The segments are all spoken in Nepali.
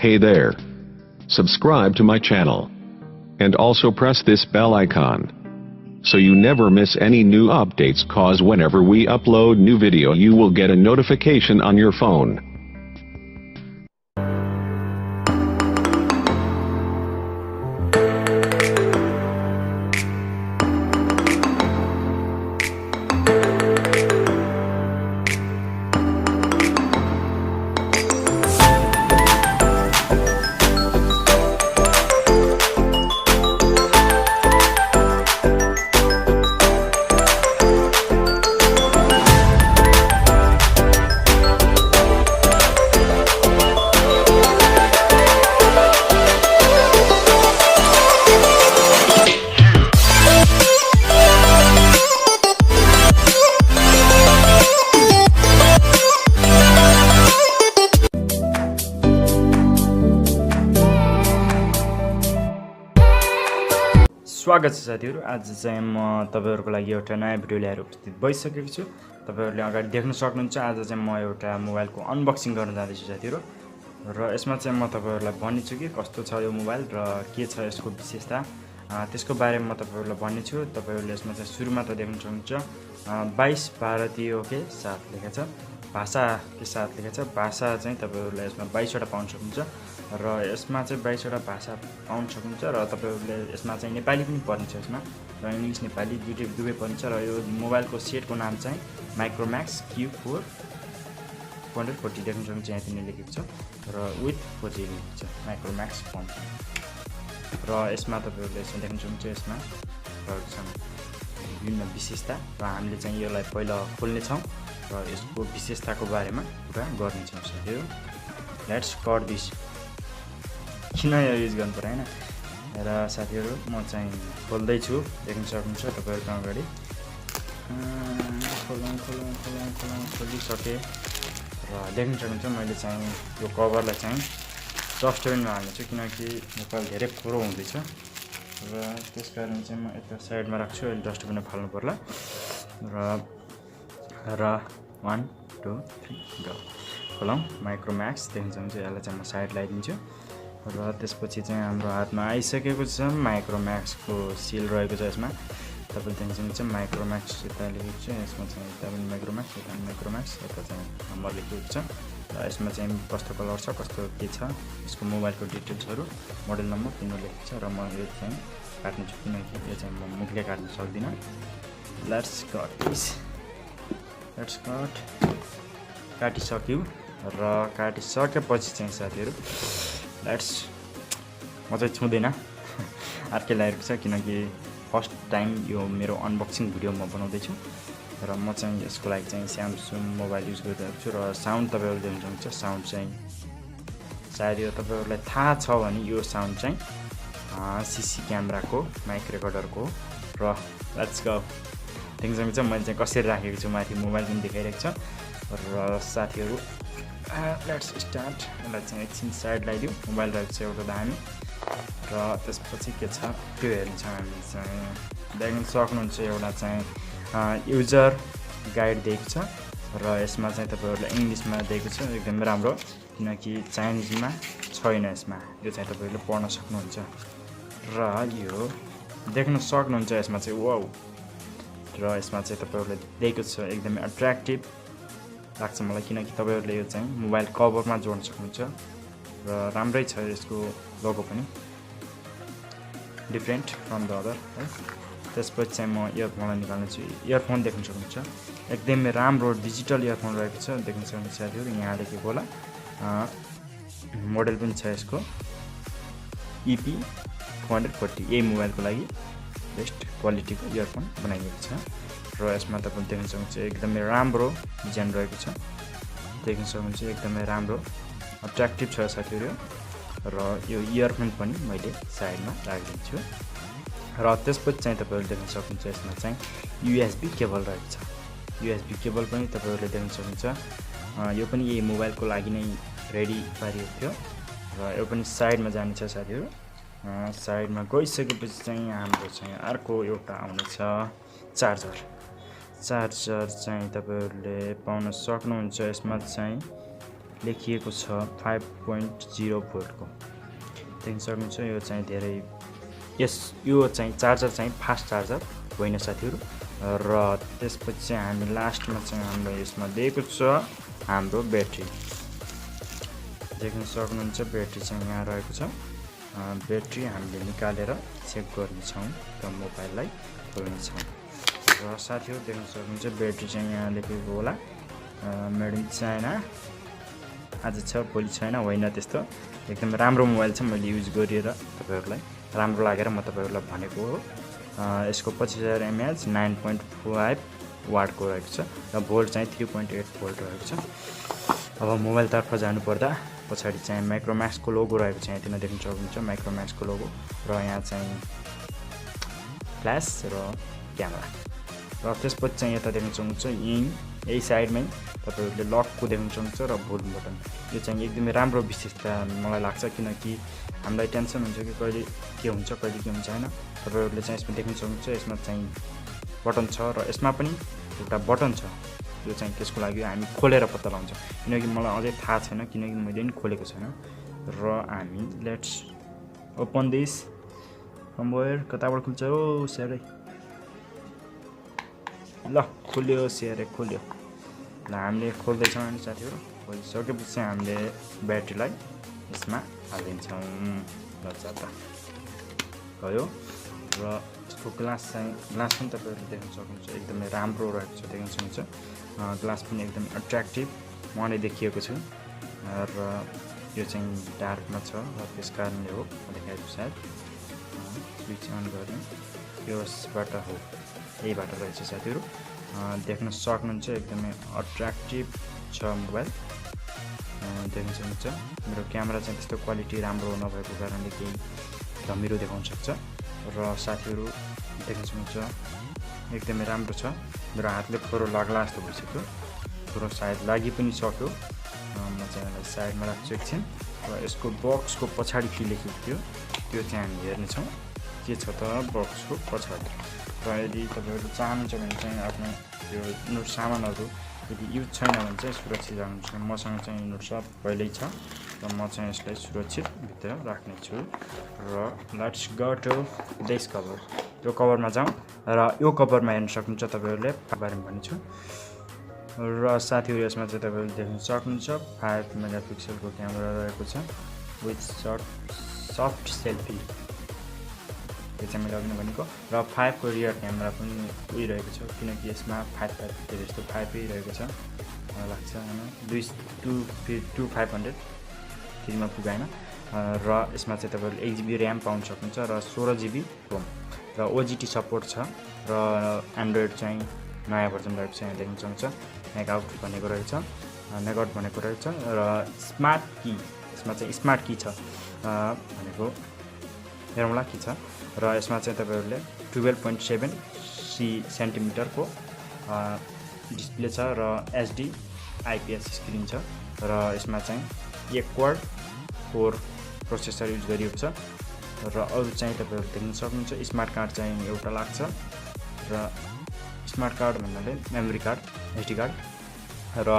Hey there. Subscribe to my channel. And also press this bell icon, so you never miss any new updates, cause whenever we upload new video you will get a notification on your phone. स्वागत छ साथीहरु। आज चाहिँ म तपाईहरुको लागि एउटा नयाँ भिडियो ल्याएर उपस्थित भइसकेको छु। तपाईहरुले अगाडि देख्न सक्नुहुन्छ आज चाहिँ म एउटा मोबाइलको अनबक्सिङ गर्न जाँदैछु साथीहरु। र यसमा चाहिँ म तपाईहरुलाई भन्नेछु कि कस्तो छ यो मोबाइल र के छ यसको विशेषता, त्यसको बारेमा म तपाईहरुलाई भन्नेछु। तपाईहरुले यसमा चाहिँ सुरुमा त देख्न सक्नुहुन्छ 22 भारतीय के साथ लेखेको छ, भाषा के साथ लेखेको छ। भाषा चाहिँ तपाईहरुले यसमा 22 वटा पाउन सक्नुहुन्छ र यसमा चाहिँ 22 वटा भाषा पाउन सक्नुहुन्छ र तपाईहरुले यसमा चाहिँ नेपाली पनि पर्छ यसमा र इंग्लिश नेपाली दुवै पर्छ। र यो मोबाइलको सेटको नाम चाहिँ माइक्रोमैक्स Q440 देख्न सक्नुहुन्छ, यहाँ पनि लेखेको छ र विथ 40 लेखेको छ माइक्रोमैक्स फोन। र यसमा तपाईहरुले यसमा देख्न सक्नुहुन्छ, यसमा विभिन्न विशेषता र हामीले चाहिँ यसलाई पहिला खोल्ने छौं र यसको विशेषताको बारेमा कुरा गर्ने छौं साथीहरु। Let's cut this. किन यो युज गर्नु पर्यो हैन। र साथीहरु म चाहिँ खोल्दै छु, देख्न सक्नुहुन्छ तपाईहरुको अगाडि। खोलिसके र देख्न सक्नुहुन्छ मैले चाहिँ यो कभरलाई चाहिँ डस्टबिनमा हाल्ने छु किनकि मोबाइल धेरै पुरो हुँदैछ र त्यसकारण चाहिँ म यता साइडमा राख्छु। अहिले डस्टबिनमा फाल्नु पर्ला। र 1 2 3 गो। खोलौं। माइक्रोमैक्स देख्न सक्नुहुन्छ, यसलाई चाहिँ म साइड लगाइदिन्छु र त्यसपछि चाहिँ हाम्रो हातमा आइसकेको छ। माइक्रोमैक्सको सिल रहेको छ यसमा। तपाईले देख्न सक्नुहुन्छ माइक्रोमैक्स यता लेखेको छ, यसमा चाहिँ यता पनि माइक्रोमैक्स, यता पनि माइक्रोमैक्स, यता चाहिँ नम्बर लेखेको छ र यसमा चाहिँ कस्तो कलर छ, कस्तो के छ, यसको मोबाइलको डिटेल्सहरु, मोडल नम्बर तीनवटा लेखेको छ र म यो चाहिँ काट्ने छु किनकि यो चाहिँ म मुखले काट्न सक्दिन। Let's cut this. Let's cut. काटिसक्यौ र काटिसकेपछि चाहिँ साथीहरु लेट्स म चाहिँ छुँदैन अर्कै लागेको छ किनकि फर्स्ट टाइम यो मेरो अनबक्सिङ भिडियो म बनाउँदै छु र म चाहिँ यसको लागि चाहिँ स्यामसङ मोबाइल युज गरिरहेको छु। र साउन्ड तपाईहरुले देख्न सक्नुहुन्छ, साउन्ड चाहिँ सायद यो तपाईहरुलाई थाहा छ भने यो साउन्ड चाहिँ सीसी क्यामेराको माइक रेकर्डरको। र लेट्स गो। देख्न सक्नुहुन्छ मैले चाहिँ कसरी राखेको छु, माथि मोबाइल पनि देखाइरहेको छ। र साथीहरु लेट्स स्टार्ट। यसलाई चाहिँ एकछिन साइड लगाइदिउँ। मोबाइल रहेको छ एउटा दामी र त्यसपछि के छ त्यो हेर्ने छ हामी चाहिँ। देख्न सक्नुहुन्छ एउटा चाहिँ युजर गाइड दिएको छ र यसमा चाहिँ तपाईहरुले इंग्लिशमा दिएको छ। एकदमै राम्रो किनकि चाइनिजमा छैन यसमा, यो चाहिँ तपाईहरुले पढ्न सक्नुहुन्छ। र यो देख्न सक्नुहुन्छ यसमा चाहिँ वाउ। र यसमा चाहिँ तपाईहरुले दिएको छ एकदमै अट्र्याक्टिभ लाग्छ मलाई किनकि तपाईहरुले यो चाहिँ मोबाइल कभरमा जोड्न सक्नुहुन्छ र राम्रै छ। यसको लोगो पनि डिफरेन्ट फ्रम द अदर है। त्यसपछि चाहिँ म इयरफोनलाई निकाल्ने छु। इयरफोन देख्न सक्नुहुन्छ एकदमै राम्रो डिजिटल इयरफोन रहेको छ। देख्न सक्नुहुन्छ साथीहरु यहाँ लेखेको होला, मोडल पनि छ यसको EP440। यही मोबाइलको लागि बेस्ट क्वालिटीको इयरफोन बनाइएको छ र यसमा तपाईले देख्न सक्नुहुन्छ एकदमै राम्रो डिजाइन रहेको छ। देख्न सक्नुहुन्छ एकदमै राम्रो अट्र्याक्टिभ छ साथीहरु। र यो इयरफोन पनि मैले साइडमा राखिदिन्छु। र त्यसपछि चाहिँ तपाईहरुले देख्न सक्नुहुन्छ यसमा चाहिँ USB केबल रहेको छ। USB केबल पनि तपाईहरुले देख्न सक्नुहुन्छ। यो पनि यही मोबाइलको लागि नै रेडी पारिएको थियो र यो पनि साइडमा जाने छ साथीहरु। साइडमा गइसकेपछि चाहिँ हाम्रो चाहिँ अर्को एउटा आउनेछ चार्जर चाहिँ तपाईहरुले पाउन सक्नुहुन्छ। यसमा चाहिँ लेखिएको छ 5.0 भोल्टको देख्न सक्नुहुन्छ। यो चाहिँ धेरै यो चाहिँ चार्जर चाहिँ फास्ट चार्जर होइन साथीहरू। र त्यसपछि चाहिँ हामी लास्टमा चाहिँ हाम्रो यसमा दिएको छ हाम्रो ब्याट्री देख्न सक्नुहुन्छ। ब्याट्री चाहिँ यहाँ रहेको छ। ब्याट्री हामीले निकालेर चेक गर्नेछौँ र मोबाइललाई खोल्नेछौँ। र साथीहरू देख्न सक्नुहुन्छ ब्याट्री चाहिँ यहाँ लेखेको होला मेड इन चाइना। आज छ भोलि छैन होइन, त्यस्तो एकदम राम्रो मोबाइल छ। मैले युज गरेर तपाईँहरूलाई राम्रो लागेर म तपाईँहरूलाई भनेको हो। यसको 25,000 mAh 9.5 वाटको रहेको छ र भोल्ट चाहिँ 3.8 भोल्ट रहेको छ। अब मोबाइलतर्फ जानुपर्दा पछाडि चाहिँ माइक्रोम्याक्सको लोगो रहेको छ। यहाँ देख्न सक्नुहुन्छ माइक्रोम्याक्सको लोगो र यहाँ चाहिँ फ्ल्यास र क्यामेरा। र त्यसपछि चाहिँ यता देख्न सक्नुहुन्छ यही साइडमै तपाईँहरूले लकको देख्न सक्नुहुन्छ र भोल्युम बटन। यो चाहिँ एकदमै राम्रो विशेषता मलाई लाग्छ, किनकि हामीलाई टेन्सन हुन्छ कि कहिले के हुन्छ कहिले के हुन्छ होइन। तपाईँहरूले चाहिँ यसमा देख्न सक्नुहुन्छ यसमा चाहिँ बटन छ र यसमा पनि एउटा बटन छ। यो चाहिँ त्यसको लागि हामी खोलेर पत्ता लगाउँछ, किनकि मलाई अझै थाहा छैन, किनकि मैले नि खोलेको छैन। र हामी लेट्स ओपन दिस कम्बोयर। कताबाट खुल्छ हो स्यारै? ल खोल्यो स्यारै खोल्यो। ल हामीले खोल्दैछौँ अनि साथीहरू खोलिसकेपछि हामीले ब्याट्रीलाई यसमा हालिदिन्छौँ। ल भयो। र यसको ग्लास पनि तपाईँहरूले देख्न सक्नुहुन्छ एकदमै राम्रो रहेको छ। देख्न सक्नुहुन्छ ग्लास पनि एकदमै एट्र्याक्टिभ म नै देखिएको छु र यो चाहिँ डार्कमा छ र त्यस कारणले हो देखाएको सायद। स्विच अन गर्ने यसबाट हो, यहीबाट रहेछ साथीहरू। देख्न सक्नुहुन्छ एकदमै एट्र्याक्टिभ छ मोबाइल। देख्न सक्नुहुन्छ मेरो क्यामेरा चाहिँ त्यस्तो क्वालिटी राम्रो नभएको कारणले केही धमिलो देखाउन सक्छ। र साथीहरू देख्न सक्नुहुन्छ एकदमै राम्रो छ। मेरो हातले फोरो लाग्ला जस्तो भइसक्यो, फोरो सायद लागि पनि सक्यो। म चाहिँ यसलाई साइडमा राख्छु एकछिन। र यसको बक्सको पछाडि के लेखेको थियो त्यो चाहिँ हामी हेर्नेछौँ के छ त बक्सको पछाडि। र यदि तपाईँहरू चाहनुहुन्छ भने चाहिँ आफ्नो यो सामानहरू यदि युज छैन भने चाहिँ सुरक्षित राख्नुहुन्छ। मसँग चाहिँ नोट सब पहिल्यै छ र म चाहिँ यसलाई सुरक्षित भित्र राख्नेछु। र let's go to this cover. यो कभरमा जाउँ र यो कभरमा हेर्न सक्नुहुन्छ तपाईँहरूले बारेमा भन्छु। र साथीहरू यसमा चाहिँ तपाईँहरूले देख्न सक्नुहुन्छ 5 मेगापिक्सलको क्यामेरा रहेको छ विथ सफ्ट सेल्फी। यो चाहिँ मैले अघि भनेको। र 5 को रियर क्यामेरा पनि रहेको छ, किनकि यसमा 5 जस्तो 5 रहेको छ मलाई लाग्छ होइन। 2500 3मा पुगाएन। र यसमा चाहिँ तपाईँहरूले 8 GB ऱ्याम पाउन सक्नुहुन्छ र 16 GB रोम र OGT सपोर्ट छ। र एन्ड्रोइड चाहिँ नयाँ भर्जन रहेको छ। यहाँ देख्न सक्नुहुन्छ नेकआउट भनेको रहेछ, नेकआउट भनेको रहेछ। र स्मार्ट की, यसमा चाहिँ स्मार्ट की छ भनेको हेरौँला के छ। र यसमा चाहिँ तपाईँहरूले 12.7 सेन्टिमिटरको डिस्प्ले छ र HD IPS स्क्रिन छ। र यसमा चाहिँ एक क्वाड 4 प्रोसेसर युज गरिएको छ। र अरू चाहिँ तपाईँहरू देख्न सक्नुहुन्छ स्मार्ट कार्ड चाहिँ एउटा लाग्छ। र स्मार्ट कार्ड भन्नाले मेमोरी कार्ड SD कार्ड र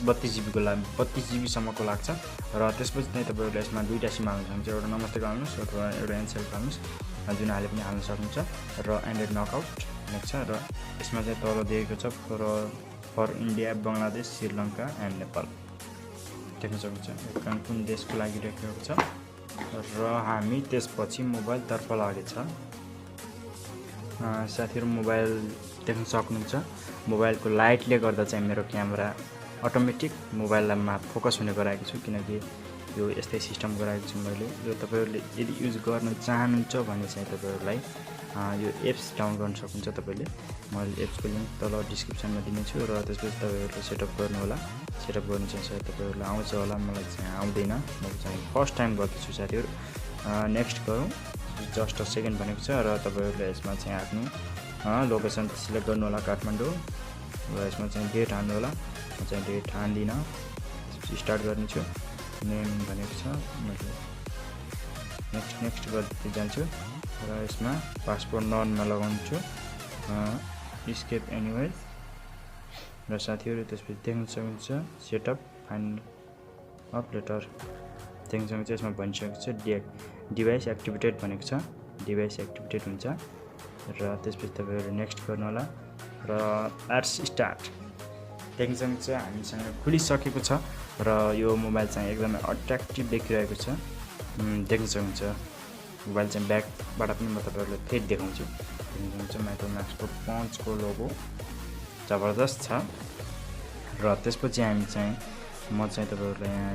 32 GB को लागि 32 GB सम्मको लाग्छ। र त्यसपछि चाहिँ तपाईँहरूले यसमा दुईवटा सिम हाल्न सक्नुहुन्छ, एउटा नमस्तेको हाल्नुहोस् अथवा एउटा एनसेलको हाल्नुहोस्, जुन हाले पनि हाल्न सक्नुहुन्छ। र एन्ड्रोइड नकआउट भनेको छ। र यसमा चाहिँ तल दिएको छ for India, Bangladesh, Sri Lanka and Nepal देख्न सक्नुहुन्छ कुन देशको लागि राखेको छ। र हामी त्यसपछि मोबाइलतर्फ लागेछ। साथीहरू मोबाइल देख्न सक्नुहुन्छ मोबाइलको लाइटले गर्दा चाहिँ मेरो क्यामेरा अटोमेटिक मोबाइलमा फोकस हुने गराएको छु, किनकि यो यस्तै सिस्टम गराएको छु मैले। यो तपाईँहरूले यदि युज गर्न चाहनुहुन्छ भने चाहिँ तपाईँहरूलाई यो एप्स डाउनलोड गर्न सक्नुहुन्छ। तपाईँले मैले एप्सको लिङ्क तल डिस्क्रिप्सनमा दिनेछु र त्यसपछि तपाईँहरूले सेटअप गर्नु होला। सेटअप गर्नु चाहिँ सायद तपाईँहरूलाई आउँछ होला, मलाई चाहिँ आउँदैन, म चाहिँ फर्स्ट टाइम गर्दैछु साथीहरू। नेक्स्ट गरौँ, जस्ट अ सेकेन्ड भनेको छ। र तपाईँहरूले यसमा चाहिँ आफ्नो लोकेसन सिलेक्ट गर्नु होला काठमाडौँ। र यसमा चाहिँ डेट हाल्नु होला, म चाहिँ डेट हाल्दिनँ, स्टार्ट गर्नेछु। नेम भनेको छ, मैले नेक्स्ट गर्दै जान्छु। र यसमा पासपोर्ट ननमा लगाउँछु, स्केप एनिवेज। र साथीहरू त्यसपछि देख्न सक्नुहुन्छ सेटअप फाइनल अफ लेटर देख्न सक्नुहुन्छ। यसमा भनिसकेको छ डिभाइस एक्टिभेटेड भनेको छ, डिभाइस एक्टिभेटेड हुन्छ र त्यसपछि तपाईहरु नेक्स्ट गर्नु होला र एड्स स्टार्ट देख्न सक्नुहुन्छ हामीसँग खुलिसकेको छ र यो मोबाइल चाहिँ एकदमै अट्र्याक्टिभ देखिरहेको छ। देख्न सक्नुहुन्छ मोबाइल चाहिँ ब्याकबाट पनि म तपाईहरुलाई फेरि देखाउँछु। देख्न सक्नुहुन्छ माइक्रोम्याक्सको पञ्चको लोगो जबरजस्त छ र त्यसपछि हामी चाहिँ म चाहिँ तपाईहरुलाई यहाँ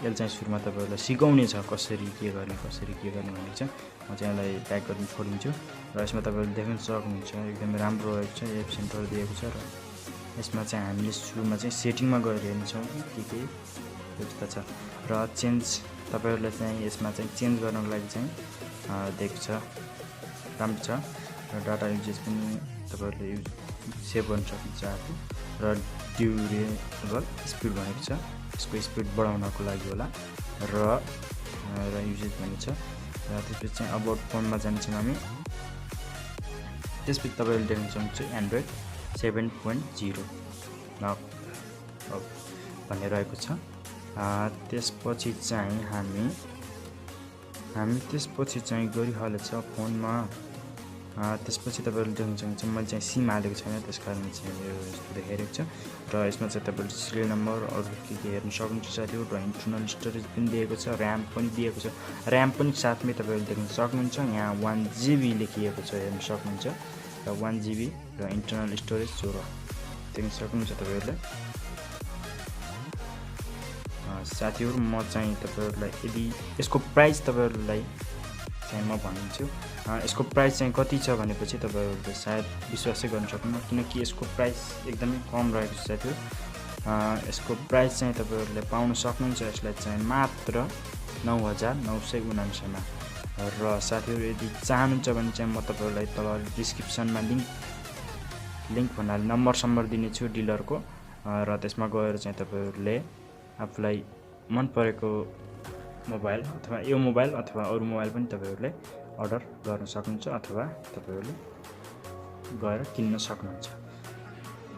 यसले चाहिँ सुरुमा तपाईहरुलाई सिकाउने छ कसरी के गर्ने भनेको छ। म चाहिँ यसलाई ब्याक गर्न छोडिन्छु र यसमा तपाईहरुले देख्न सक्नुहुन्छ एकदमै राम्रो रहेको छ, एप सेन्टर दिएको छ र यसमा चाहिँ हामीले सुरुमा चाहिँ सेटिङमा गएर हेर्छौँ के व्यवस्था छ र चेन्ज तपाईहरुलाई चाहिँ यसमा चाहिँ चेन्ज गर्नको लागि चाहिँ दिएको छ, राम्रो छ र डाटा युजेज पनि तपाईहरुले सेभ गर्न सक्नुहुन्छ आफू र ड्युरेबल स्पिड भनेको छ, यसको स्पिड बढाउनको लागि होला र युजेज भनेको छ र त्यसपछि चाहिँ अबाउट फोनमा जान्छौँ हामी। त्यसपछि तपाईहरुले देख्न सक्नुहुन्छ एन्ड्रोइड 7.0 भन्ने रहेको छ। त्यसपछि चाहिँ हामी त्यसपछि चाहिँ गरिहालेछ फोनमा। त्यसपछि तपाईहरुले देख्न सक्नुहुन्छ मैले चाहिँ सिम हालेको छैन, त्यसकारण चाहिँ यो यस्तो देखाइरहेको छ र यसमा चाहिँ तपाईहरुले सिरियल नम्बर अरु के हेर्न सक्नुहुन्छ साथीहरु र इन्टरनल स्टोरेज पनि दिएको छ, र्याम पनि दिएको छ, र्याम पनि साथमै तपाईहरुले देख्न सक्नुहुन्छ। यहाँ 1GB लेखिएको छ हेर्न सक्नुहुन्छ र 1GB र इन्टरनल स्टोरेज 16 देख्न सक्नुहुन्छ तपाईहरुले। साथीहरु म चाहिँ तपाईहरुलाई यदि यसको प्राइस तपाईहरुलाई चाहिँ म भनिन्छु। यसको प्राइस चाहिँ कति छ भनेपछि तपाईहरुले सायद विश्वासै गर्न सक्नुहुन्न किनकि यसको प्राइस एकदमै कम रहेको छ साथीहरु। यसको प्राइस चाहिँ तपाईहरुले पाउन सक्नुहुन्छ यसलाई चाहिँ मात्र 9999 मा र साथीहरु यदि चाहनुहुन्छ भने चाहिँ म तपाईहरुलाई तल डिस्क्रिप्सनमा लिंक भन्नाले नम्बर दिनेछु डिलरको र त्यसमा गएर चाहिँ तपाईहरुले आफुलाई मन परेको मोबाइल अथवा यो मोबाइल अथवा अरु मोबाइल पनि तपाईहरुले अर्डर गर्न सक्नुहुन्छ अथवा तपाईहरुले गएर किन्न सक्नुहुन्छ।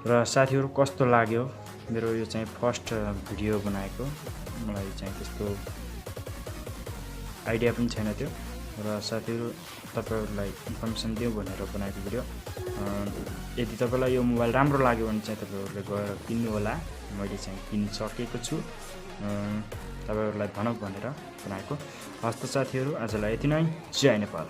र साथीहरु कस्तो लाग्यो मेरो यो चाहिँ फर्स्ट भिडियो बनाएको, मलाई चाहिँ त्यस्तो आइडिया पनि छैन थियो र साथीहरु तपाईहरुलाई इन्फर्मेसन दिउ भनेर बनाएको भिडियो। यदि तपाईलाई यो मोबाइल राम्रो लाग्यो भने चाहिँ तपाईहरुले गएर किन्नु होला। मैले चाहिँ किनिसकेको छु, तपाईहरुलाई भनौं भनेर बनाएको। हस्त साथीहरु आजलाई यति नै। जय नेपाल।